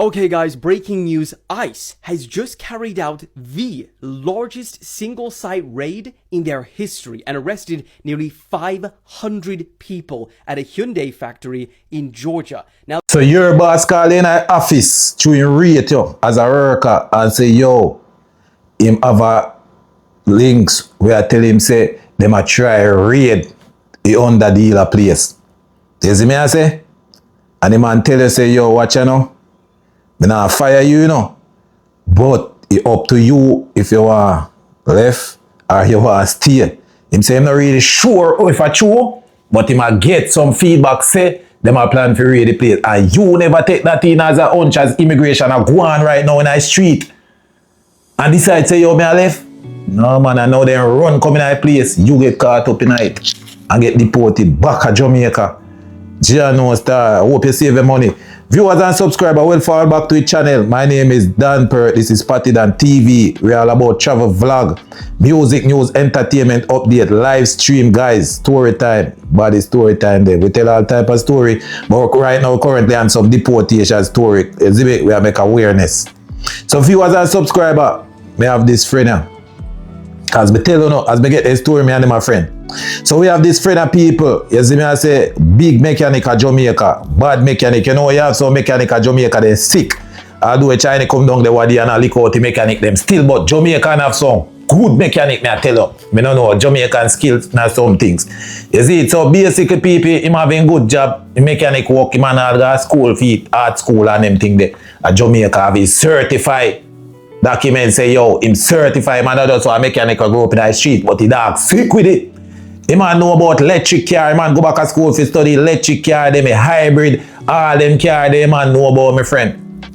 Okay guys, breaking news. ICE has just carried out the largest single-site raid in their history and arrested nearly 500 people at a Hyundai factory in Georgia. Now, so your boss call in an office to rate you as a worker and say, yo, him have a links where I tell him say, them a try raid the under dealer place. You see me I say? And the man tell you say, yo, watch you know. Me not fire you, you know. But it's up to you if you want left or you want stay. Him say I'm not really sure if I true, but he might get some feedback say them are plan for raid the place. And you never take that in as a hunch as immigration are go on right now in the street. And decide say yo me I left. No man, I know they run coming in the place. You get caught up in it and get deported back to Jamaica. Gia no star. Hope you save your money. Viewers and subscribers, well fall back to the channel. My name is Deported. This is Deported TV. We are all about travel vlog, music, news, entertainment, update, live stream, guys. Story time. Body story time there. We tell all type of story. But right now, currently, on some deportation story. Exhibit, we are make awareness. So viewers and subscribers, we have this friend here. As me tell you now, as me get the story, me and my friend. So we have this friend of people, you see me I say, big mechanic at Jamaica, bad mechanic. You know, you have some mechanic at Jamaica, they're sick. Although China come down the wadi and lick out the mechanic them still, but Jamaican have some good mechanic, me I tell you. Me don't know, Jamaican skills and some things. You see, so basically people, him having good job, the mechanic work, him and all got school feet, art school and them thing there. At Jamaica have his certified document say, yo, him certified, man, that's why a mechanic go up in the street, but he dog sick with it. He man know about electric car, man go back to school to study electric car, them a hybrid, all them car, they man know about, my friend.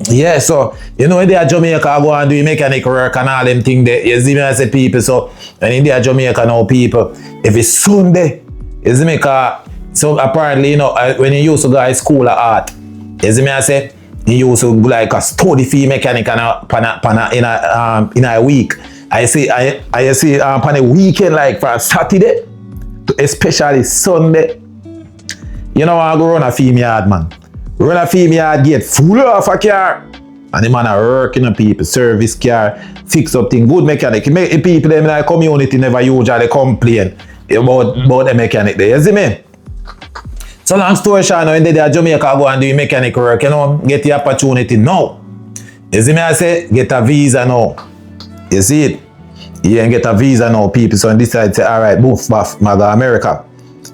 Yeah, so, you know, in there Jamaica go and do mechanic work and all them thing there, you see me as a people, so, and in there Jamaica now people, if it's Sunday, you see me, so apparently, you know, when you used to go to school of art, you see me I say, you used to like a study fee mechanic in a week. I see on a weekend like for Saturday to especially Sunday. You know I go run a film yard, man. Run a film yard, get full of a car. And the man are working on people, service car, fix up things, good mechanic. Make the people in the community never usually complain about the mechanic there. You see me? So long story short, now in the Jamaica go and do mechanic work, you know, get the opportunity now. You see me I say, get a visa now. You see it? You ain't get a visa now, people. So decide to say, all right, move back, go America.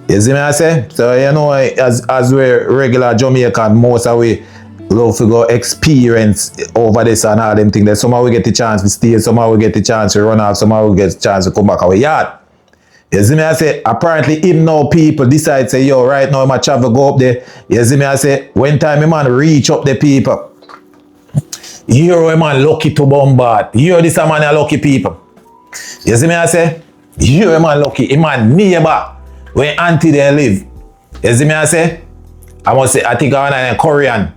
You see me I say? So you know, as we're regular Jamaican, most of we love to go experience over this and all them things. Somehow we get the chance to stay, somehow we get the chance to run off, somehow we get the chance to come back our yard. You see me I say, apparently him now people decide say, yo, right now my travel go up there. You see me I say, when time man reach up the people. You're a man lucky to bombard. You're this a man a lucky people. You see me I say, you're a man lucky. A man neighbor where auntie they live. You see me I say, I must say, I think I'm a Korean.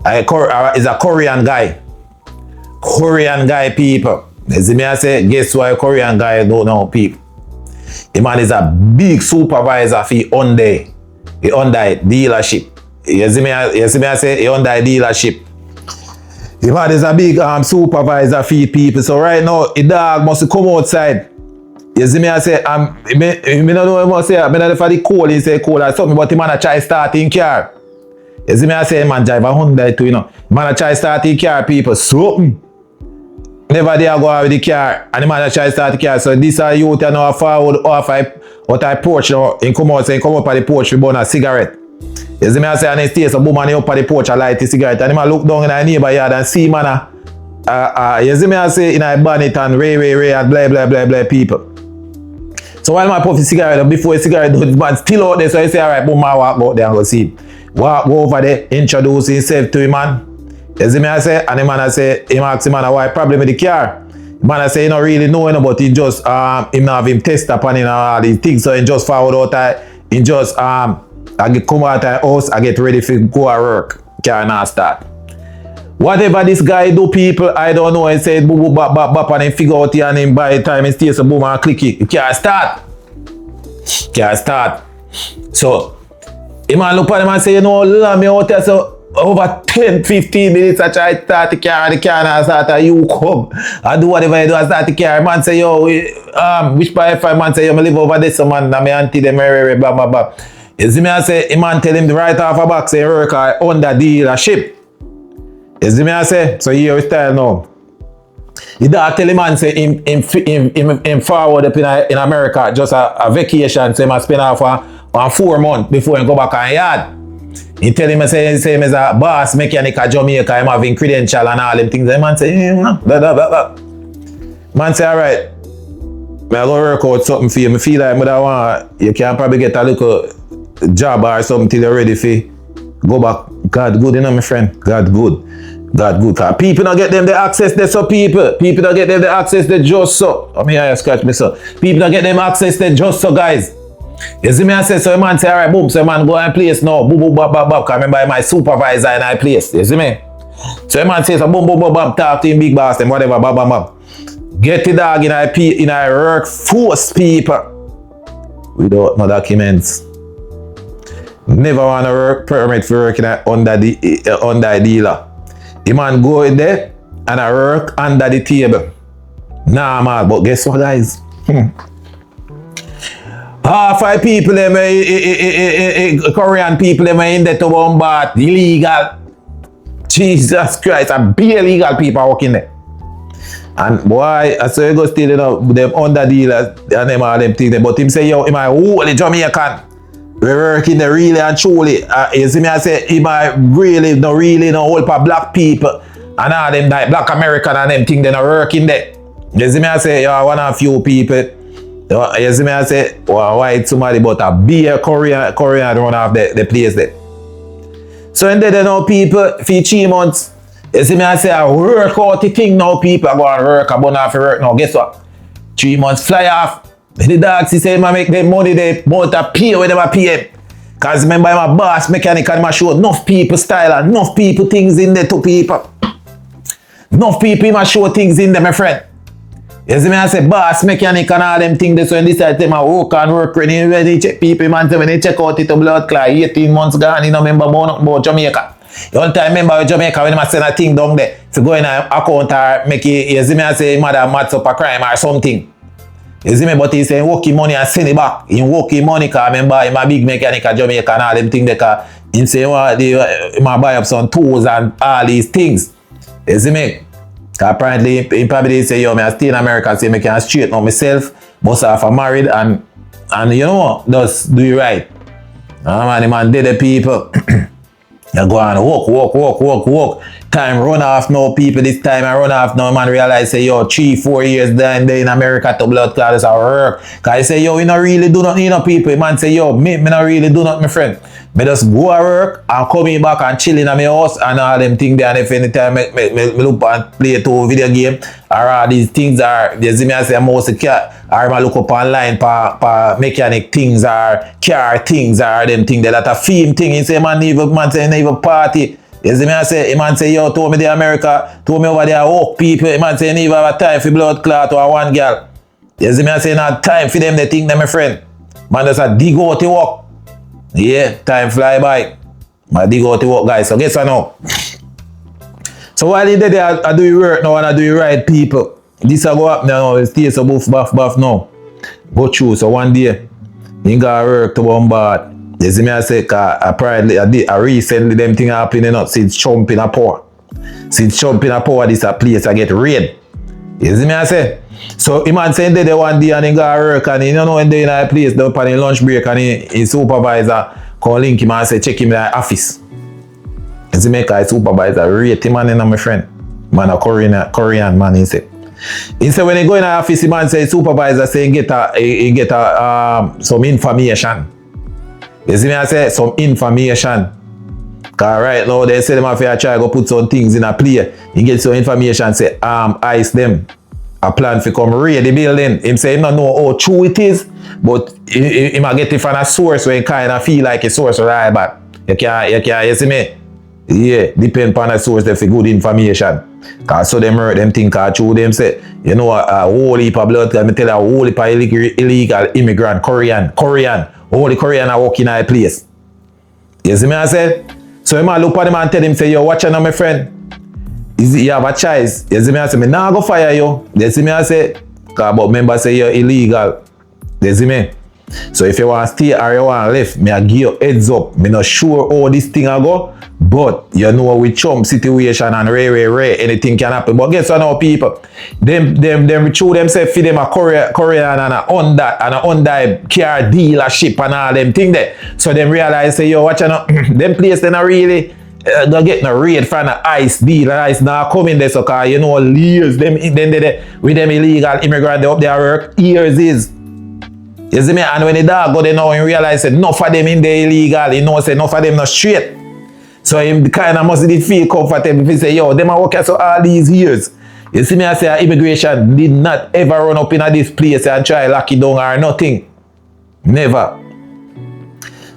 Is a Korean guy. Korean guy people. You see me I say, guess why Korean guy don't know people? The man is a big supervisor for Hyundai dealership. You see me I say Hyundai dealership. The man is a big supervisor for people. So right now, the dog must come outside. You see me I say, me don't know what I must say. I don't know for the cold, he say cold or something, but the man a try starting car. You see me I say, man drive a Hyundai too, you know. The man a try starting car, people, something. Never dare go out with the car and the man try to start the car. So this are youth and now forward off out I porch now. He come out, so he come up at the porch to burn a cigarette. You see me I say and he stays so boom and he up at the porch and light the cigarette. And the man look down in the neighbor yard and see man you see me I say in a bonnet and ray and blah blah blah blah people. So while man puff the cigarette before the cigarette the man still out there, so he say alright boom I walk out there and go see him. Go over there, introduce himself to him man. You see me I say, and the man I say, he ask the man why problem with the car. The man I say he don't really know him, but he just him have him test upon him and all these things, so he just forward out he just I get come out of the house, I get ready for go to work. Car not start. Whatever this guy do, people, I don't know. He said boo boo bap bap bap and he figure out here and him by the time he stays so boom and click it. Car start. Car start. So the man look at him and say, you know, let me out here, so over 10-15 minutes I try to start the car and the car and start to you come and do whatever you do and start the car. Man say, yo, which part if I man say, yo, I live over this, so man, and my auntie them, blah, blah, blah. You see me, I say, the man tell him to write off a box, say, work under dealership. You see me, I say, so here we style now. The dog tell the man say him forward up in America just a vacation, so he must spend off on 4 months before he go back on yard. He tell him say him is a boss mechanic at Jamaica, him having credential and all them things. The man say, blah, blah, blah, blah. Man say, alright, I'm going to work out something for you. I feel like you can probably get a little job or something till you're ready for go back. God good, you know, my friend. God good. God good. Cause people don't get them the access there, so people don't get them the access there just so. I mean, I scratch me so. People don't get them access there just so, guys. You see me, I say, so a man say, alright, boom, so a man go and place now, boom, boom, bop, bop, bop, cause remember my supervisor in I place, you see me? So a man says, so boom, boom, boom, bop, talk to him, big boss, them, whatever, bop, bop, bop. Get the dog in I work, force people without no documents. Never want to work permit for working under the dealer. The man go in there and I work under the table. Nah, man, but guess what, guys? Half 5 people, them, Korean people, them in there to bombard, illegal. Jesus Christ, and be illegal people working there. And boy, I say you go still, you know, them under dealers and them all them things. But him say, yo, am I holy Jamaican? We working there really and truly. You see me, I say, am I really, no whole for black people and all them like black American and them things, they not working there. You see me, I say, yo, one of few people. You see me, I say, well, white somebody but a beer Korean run off the place there. So in there, you know, people, for 3 months, you see me, I say, I work out the thing now, people, I go and work, I burn off work now. Guess what? 3 months fly off. The dogs, he say, I make them money, they want pay when they pay him. Because remember, I'm a boss mechanic and I show enough people style, enough people things in there to people. Enough people, I show things in there, my friend. You see me, I say, boss mechanic and all them things, so when they say, I work and work, when they check people, man, when they check out it to blood clot, 18 months gone, you know, remember about Jamaica. The only time remember with Jamaica when I send a thing down there, to go in an account or make it, you see me, I say, mother mats up a crime or something. You see me, but he say, working money and send it back. He working money, because remember, he's a big mechanic at Jamaica and all them things, because he say, well, he might buy up some tools and all these things. You see me? Apparently, he probably say, yo, I stay in America, say, I can straighten out myself, bust off a married, and you know, just do it right. Man, the man did the people. You go on, walk. Time run off now, people. This time I run off now, man realize, say, yo, 3-4 years down there in America to blood clots our work. Because I say, yo, you not really do nothing, you know, people. Man say, yo, me not really do nothing, my friend. Me just go to work and come back and chill in my house and all them things there. And if anytime me look and play to video game or all these things are, you see me, I say, I'm mostly car, or I look up online for mechanic things or car things or them things that a film thing. He say, man say, never party. You see me, I say, man say, yo, told me the America, told me over there, walk people. Man say, never have a time for blood clot or one girl. You see me, I say, not time for them, they think them, my friend. Man just a dig out the work. Yeah, time fly by. I dig out the work, guys. So guess what now? So while in there, I do work now and I do right, people. This will go up now. It stays so buff now. Go through. So one day, you got work to bombard. You see me, I say, apparently, I recently them thing happening, you know, since jumping a power. Since jumping a power, this a place I get raid. You see me, I say? So, him man saying there one day and he got work and you know when they in a place, they up on the lunch break and his supervisor call link him and say, check him in the office. You see me, because supervisor rate him, man, you know, my friend. Man, a Korean man, he say. He say when he go in the office, the man say, supervisor say he get some information. You see me, I say, some information. Because right now, they say them have to try to go put some things in a play. He get some information, say, ice them. A plan for come raid the building. Him say, he don't know how true it is, but he might get it from a source where he kind of feel like a source right, but you see me? Yeah, depend upon a source that for good information. Because so them hurt them think true, them say, you know, a whole heap of blood, I tell you, a whole heap of illegal immigrant, Korean, whole Korean are working in a place. You see me, I say? So the man look at him and tell him, say, yo, watch out now, my friend. You have a choice. You see me, I say, me nah go fire you. You see me, I say, but remember, say, you're illegal. You see me? So if you want to stay or you want to left, me I give you heads up. Me not sure how this thing I go, but you know with Trump situation and Ray, anything can happen. But guess what now, people? Them through themselves feed them a Korean and a Hyundai car dealership and all them thing there. So them realize, say, yo, watch out, them place they not really don't get no raid from the ICE deal. ICE now coming there, so cause you know years them with them illegal immigrant they up there work years is. You see me? And when the dog go there now and realize that enough of them in there illegal, you know, say enough of them not straight. So him kind of must feel comfortable if he say, yo, them are working so all these years. You see me, I say immigration did not ever run up in this place and try lock it down or nothing. Never.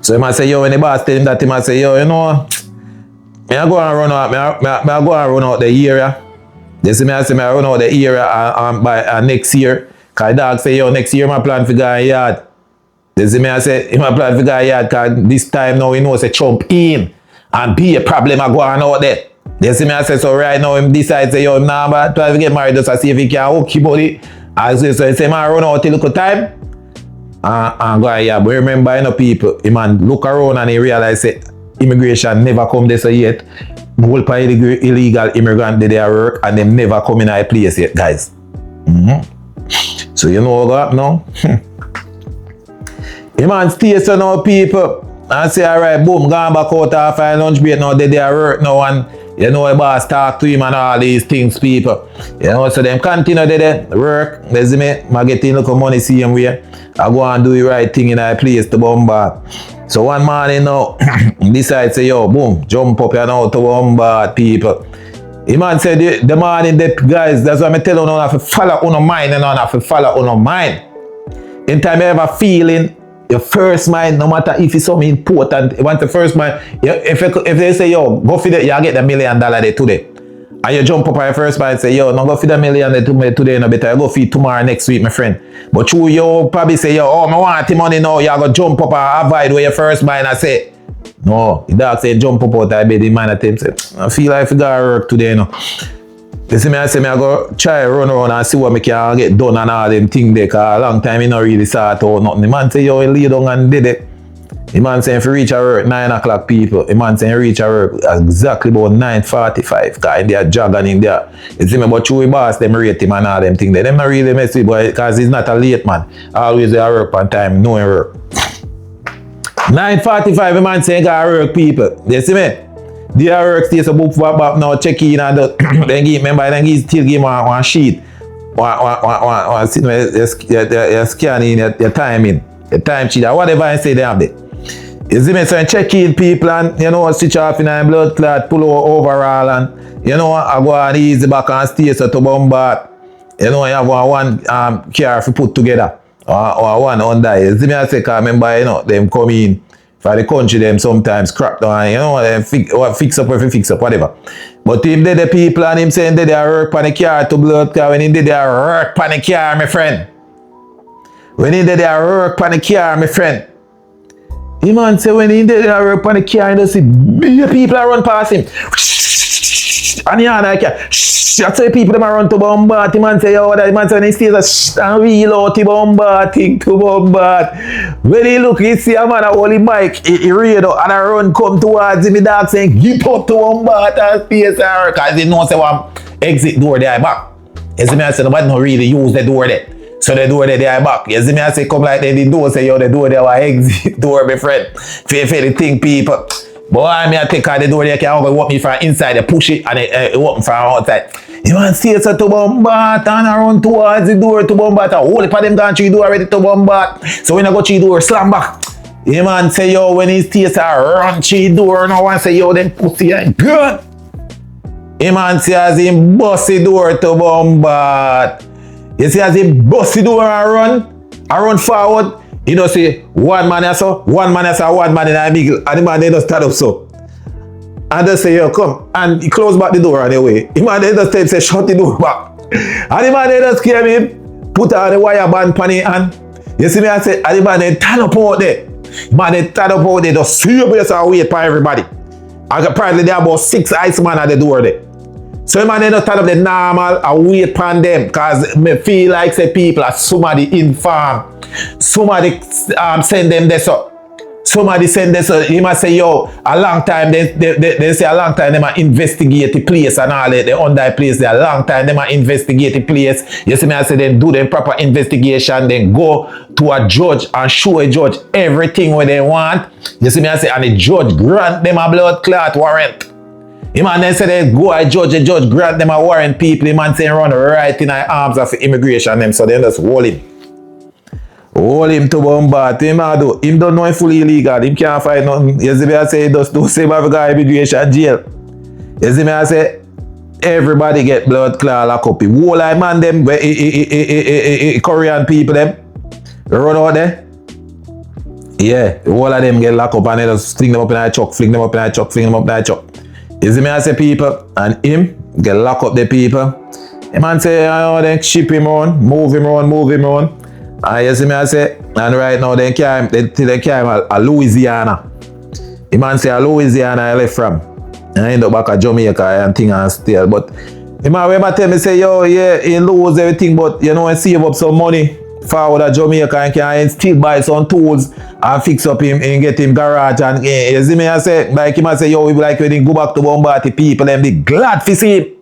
So he must say, yo, when the boss tell him that, he must say, yo, you know, me I go and run out, me I go and run out the area. You see me, I say, me I run out the area by next year. Cause the dog say, yo, next year my plan for go yard. You see me, I say, my plan for go yard, cause this time now, you know, say Trump in and be a problem I go on out there. You see me, I say, so right now, him decide, say, yo, nah, but try to get married just to see if he can hook your body. And so he say, man, run out till look time. And go yard. But remember, you know, people, he man look around and he realize, say, immigration never come there so yet. The whole part illegal immigrant they work and them never come in a place yet, guys. So you know what now? The man stays so now, people, and say, alright, boom, gone back out after lunch break now, they work now, and you know the boss talk to him and all these things, people. You know, so them continue they work, you see me, I get in look money see him where I go and do the right thing in a place to bombard. So one morning now, decide say, yo, boom, jump up and out to bombard people. The man said, the morning, guys, that's why I tell you, you have to follow on mind and you have to follow on mind. In time you ever feeling your first mind, no matter if it's something important, you want the first mind, if they say, yo, go for that, you get the $1 million there today. And you jump up on your first mind and say, yo, no go for the $1 million today, no better, you go for it tomorrow, next week, my friend. But you probably say, yo, oh, I want the money now, you go jump up and avoid where your first mind and say, no, the dog say jump up out of bed, the man at him say, I feel like I gotta work today, you know. You see me, I say, I go try run around and see what I can get done and all them things there, cause a long time I not really sort out nothing. The man say, yo, he lay down and did it. The man say, if you reach at work 9 o'clock, people, the man say, you reach at work exactly about 9:45, cause in there jogging in there. You see me, but you boss, them rate him and all them things there. Them not really mess with, but cause he's not a late man. Always there work on time, no work. 9:45, the man say, gotta work, people. You see me? They work, stay so book for back now, check in and then give, remember, then he still give one sheet. One you're scanning your time in, your time sheet, or whatever I say they have there. You see me? So you check in, people, and you know, switch off in a blood clot, pull overall, and you know, I go on easy back and stay so to bombard. You know, you have one car to put together. Or one Hyundai. You see me, I say, cause remember, you know, them come in for the country, them sometimes crack down, you know, them fix up, whatever. But if they the people and him saying they work on the car to blood car, when he did their work on the car, my friend. When he did their work on the car, my friend. The man say when he did their work on the car, you see big people run past him. And yeah, like that's why people them run to bombard. The man say, yo, that man say when he stays and reload to bombard, thing to bombard. When he look, he see a man a holy bike, he read out and a run come towards him, the dog saying, get up to bombard and space her. Cause he knows say one exit door there back. You see me, I say nobody no really use the door there. So the door there back. You see me, I say come like the door say, yo, the door there was exit door, my friend. Fair the thing, people. But I mean, I take out the door there, can open me from inside, they push it and it open from outside. You want to see us to bombard and run towards the door to bombard. All the them gone through the door ready to bombard. So when I go through the door, slam back. You man say, yo, when he stays run through the door, no one say, yo, then pussy ain't good. You man say as he bust the door to bombard. You see as he bust the door and run forward. You know, see, one man in the middle, and the man they just stand up so. And they say, yo, come, and he close back the door on the way. The man they just say, shut the door back. And the man they just came in, put on the wire band pan it, and you see me, I say, and the man they stand up out there. The man they stand up out there, just see your place and wait for everybody. Apparently there are about 6 iceman at the door there. So man, they not turn up the normal and wait upon them, cause me feel like say people are somebody inform, somebody send them this up. Somebody send this up. He must say, yo, a long time, they say a long time they might investigate the place and all that, the Hyundai place there. A long time they might investigate the place. You see me, I say then do the proper investigation, then go to a judge and show a judge everything what they want. You see me, I say, and the judge grant them a blood clot warrant. The man then say they go a judge grant them a warrant people. The man say run right in the arms of immigration them, so they just hold him. Hold him to bombard. Him don't know him fully illegal. Him can't find nothing. You see me, I say he just do same as a immigration jail. You see me, I say everybody get blood clot lock up. Whole like man them Korean people them run out there. Yeah, all of them get locked up and they just fling them up in a truck, fling them up in a truck, fling them up in a truck. You see me, I say people, and him get lock up the people. The man say, oh, then ship him on, move him on. And you see me, I say, and right now they carry him a Louisiana. The man say a Louisiana I left from. And I end up back at Jamaica and thing and still. But the man when tell me say, yo, yeah, he lose everything, but you know, he save up some money forward at Jamaica and can still buy some tools and fix up him and get him garage and you see me, I say, like him I say, yo, we like when he go back to Bombati, people them be glad to see him.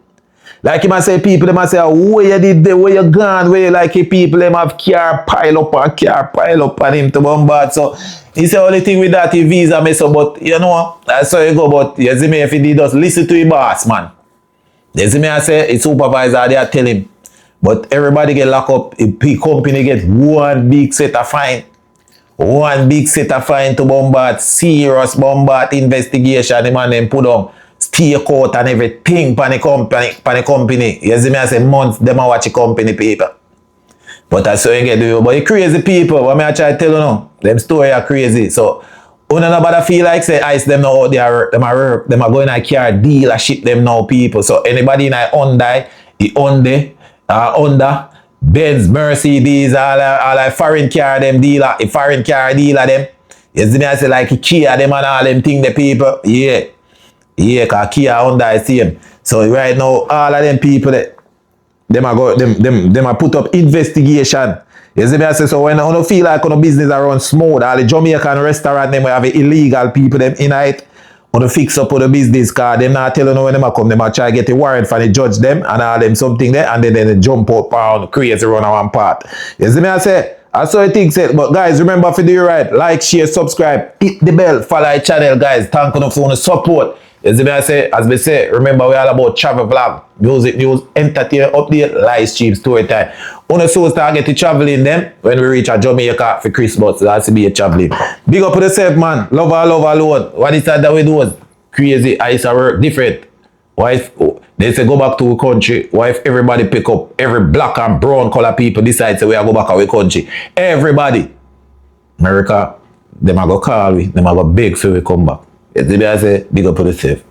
Like him I say, people them I say, where you did there, where you gone, where you like people them have car pile up on him to Bombard. So he say only thing with that he visa mess up, but you know, that's how you go, but you see me, if he did just listen to his boss, man. You see me, I say, his supervisor there tell him. But everybody get locked up. The company get one big set of fine. One big set of fine to bombard. Serious bombard investigation. The man them put on stay court and everything pan the company. You see me, I say months them a watch the company people. But that's how you get do. But the crazy people, what me I try to tell you now, them story are crazy. So nobody feel like say ice them now out there, them are go in a car dealership them now people. So anybody in a Hyundai, Honda, Benz, Mercedes, all foreign car them dealer, foreign car dealer them. You see me, I say like Kia them and all them thing the people. Yeah, cause Kia, Honda is same. So right now, all of them people that them are put up investigation. You see me, I say so when I don't feel like on business are run smooth, all the Jamaican restaurant them have illegal people them in it. On the fix up on the business card, them not telling you when them come, them a try get a warrant for the judge them and all them something there, and then they jump out pound, crazy run on one part. You see me, I say, I saw a thing said, but guys, remember to do it right, like, share, subscribe, hit the bell, follow the channel, guys. Thank you for the support. You see me, I say, as we say, remember we all about travel vlog, music news, entertainment, update, live stream, story time. On so start get to traveling them when we reach a Jamaica for Christmas. That's to be a traveling. Big up to yourself, man. Love alone. What is that we do? Crazy. I used to work different. Why they say go back to our country? Why if everybody pick up, every black and brown color people decide say we are go back to our country? Everybody. America, them are go call we, them are go beg for we come back. I say big up to yourself.